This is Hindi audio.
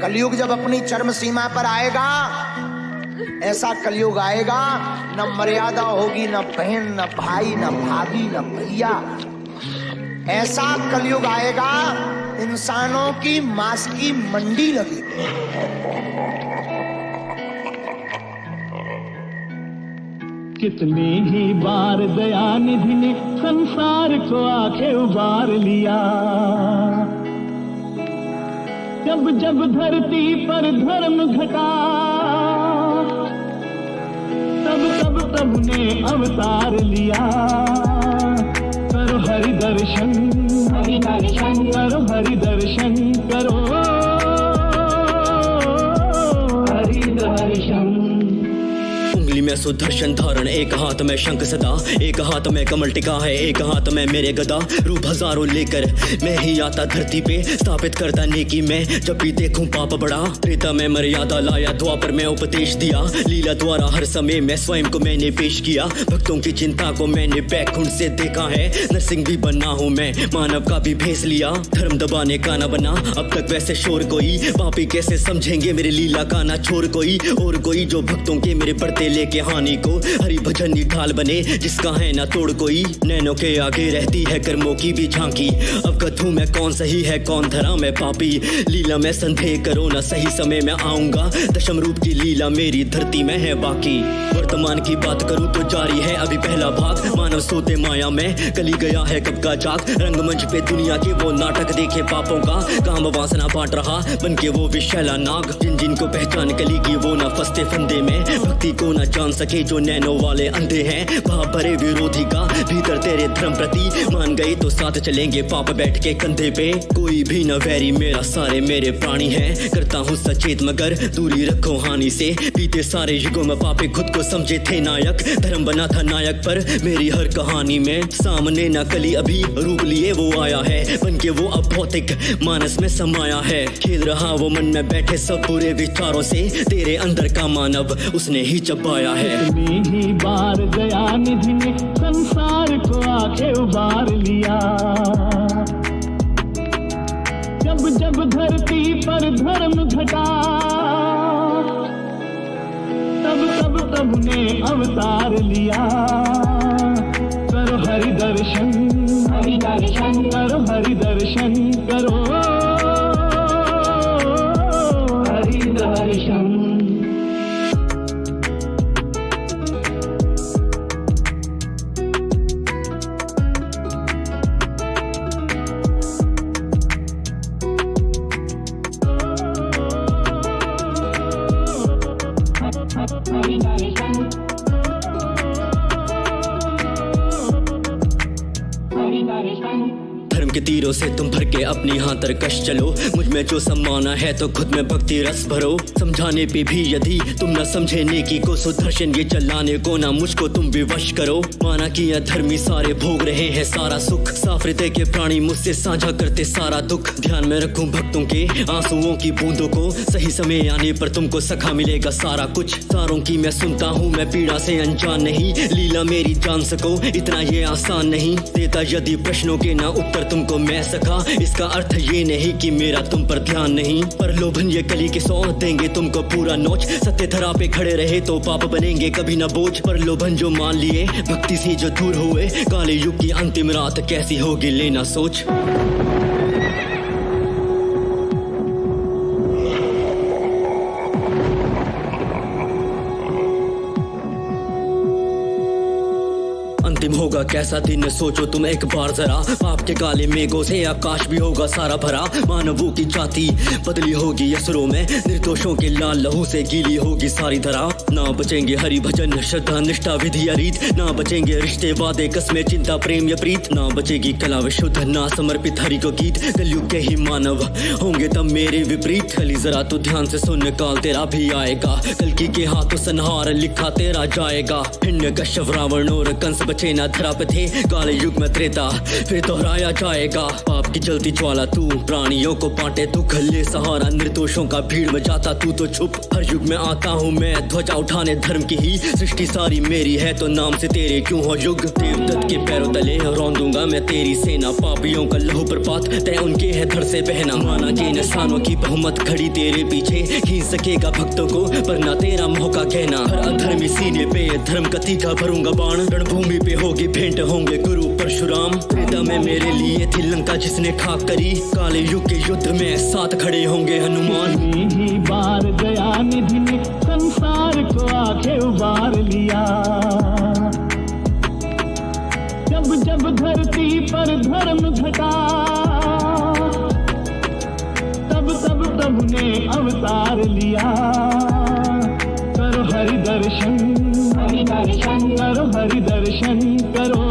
कलयुग जब अपनी चरम सीमा पर आएगा, ऐसा कलयुग आएगा, न मर्यादा होगी, न बहन, न भाई, न भाभी, न भैया। ऐसा कलयुग आएगा, इंसानों की मांस की मंडी लगेगी। कितनी ही बार दयानिधि ने संसार को आके उबार लिया। जब जब धरती पर धर्म घटा, तब ने अवतार लिया। करो हरि दर्शन, करो हरि दर्शन, करो हरि दर्शन। उंगली में सुदर्शन धारण, एक हाथ में शंख सदा, एक हाथ में कमल टिका है, एक हाथ में मेरे गदा। रूप हजारों लेकर मैं ही आता धरती पे, स्थापित करता नेकी में जब भी देखूं पाप बड़ा। त्रेता में मर्यादा लाया, द्वापर में उपदेश दिया, लीला द्वारा हर समय में स्वयं को मैंने पेश किया। भक्तों की चिंता को मैंने बैकुंठ से देखा है, नरसिंह भी बना हूं मैं, मानव का भी भेस लिया। धर्म दबाने का ना बना अब तक वैसे शोर कोई, पापी कैसे समझेंगे मेरी लीला का ना छोर कोई। और कोई जो भक्तों के मेरे पड़ते लेके हानि को, हरि भजन ढाल बने जिसका है ना तोड़ कोई। नैनों के आगे रहती है कर्मों की भी झांकी, अवगत हूँ मैं कौन सही है कौन धरा मैं पापी। लीला में संदेह करो ना, सही समय में आऊंगा, दशम रूप की लीला मेरी धरती में है बाकी। वर्तमान की बात करूँ तो जारी है अभी पहला भाग, मानव सोते माया में कली गया है कब का जाग। रंगमंच पे दुनिया के वो नाटक देखे पापों का, काम वासना बांट रहा बन के वो विशैला नाग। जिन जिनको पहचान कली की वो ना फंसते फंदे में, भक्ति को ना जान सके जो नैनो वाले अंधे हैं। भाव भरे विरोधी का भीतर तेरे धर्म प्रति, मान गए तो साथ चलेंगे पाप बैठ के कंधे पे। कोई भी न वैरी मेरा, सारे मेरे प्राणी हैं, करता हूँ सचेत मगर दूरी रखो हानि से। बीते सारे युगों में पापे खुद को समझे थे नायक, धर्म बना था नायक पर मेरी हर कहानी में। सामने ना कली अभी रूप लिए वो आया है, बन के वो अब भौतिक मानस में समाया है। खेल रहा वो मन में बैठे सब बुरे विचारों से, तेरे अंदर का मानव उसने ही चबाया है। कितनी ही बार दयानिधि ने संसार को आके उबार लिया। जब जब धरती पर धर्म घटा, तब ने अवतार लिया। करो हरि दर्शन, करो हरि दर्शन, करो हरि दर्शन। धर्म के तीरों से तुम भर के अपनी हाथ तरकश चलो, मुझ में जो सम्माना है तो खुद में भक्ति रस भरो। समझाने पे भी यदि तुम न समझे नेकी को, सुदर्शन ये चलाने को ना मुझको तुम विवश करो। माना कि अधर्मी सारे भोग रहे हैं सारा सुख, साफ हृदय के प्राणी मुझसे साझा करते सारा दुख। ध्यान में रखूं भक्तों के आंसुओं की बूंदों को, सही समय आने पर तुमको सखा मिलेगा सारा कुछ। सारों की मैं सुनता हूँ, मैं पीड़ा से अनजान नहीं, लीला मेरी जान सको इतना ये आसान नहीं। देता यदि प्रश्नों के ना उत्तर तुमको मैं सखा, इसका अर्थ ये नहीं कि मेरा तुम पर ध्यान नहीं। पर लोभन ये कली के सौ देंगे तुमको पूरा नोच, सत्य धरा पे खड़े रहे तो पाप बनेंगे कभी ना बोझ। पर लोभन जो मान लिए भक्ति से जो दूर हुए, काले युग की अंतिम रात कैसी होगी लेना सोच। अंतिम होगा कैसा दिन सोचो तुम एक बार जरा, पाप के काले मेघों से आकाश भी होगा सारा भरा। मानवों की जाति बदली होगी असुरों में, निर्दोषों के लाल लहू से गीली होगी सारी धरा। ना बचेंगे हरि भजन श्रद्धा निष्ठा विधि रीत, ना बचेंगे रिश्ते वादे कस्में चिंता प्रेम या प्रीत। ना बचेगी कला विशुद्ध ना समर्पित हरि को गीत, कलयुग के ही मानव होंगे तब मेरे विपरीत। कली जरा तू ध्यान से सुन, काल तेरा भी आएगा, कल्कि के हाथों संहार लिखा तेरा जाएगा। हिरण्यकश्यप रावण और कंस बचे ना धरा धरा पे थे काले युग में त्रेता फिर दोहराया जाएगा पाप की जलती ज्वाला तू प्राणियों को बांटे तू खल्ले सहारा निर्दोषों का भीड़ में जाता तू तो छुप हर युग में आता हूँ मैं ध्वजा उठाने धर्म की ही सृष्टि सारी मेरी है तो नाम से तेरे क्यों हो युग देवदत्त के पैरों तले रौंदूंगा मैं तेरी सेना पापियों का लहू प्रपात तय उनके है धड़ से बहना माना के इंसानों की बहुमत खड़ी तेरे पीछे खींच सकेगा भक्तों को पर ना तेरा मौका कहना हर अधर्मी सीने पे धर्म का तीखा भरूंगा बाण रणभूमि पे होगी भेंट होंगे गुरु परशुराम त्रेता में मेरे लिए थी लंका जिसने खाक करी काले युग के युद्ध में साथ खड़े होंगे हनुमान ही बार गया निधि ने संसार को आके उबार लिया जब जब धरती पर धर्म घटा तब तब प्रभु ने अवतार लिया करो हरि दर्शन करो हरि दर्शन करो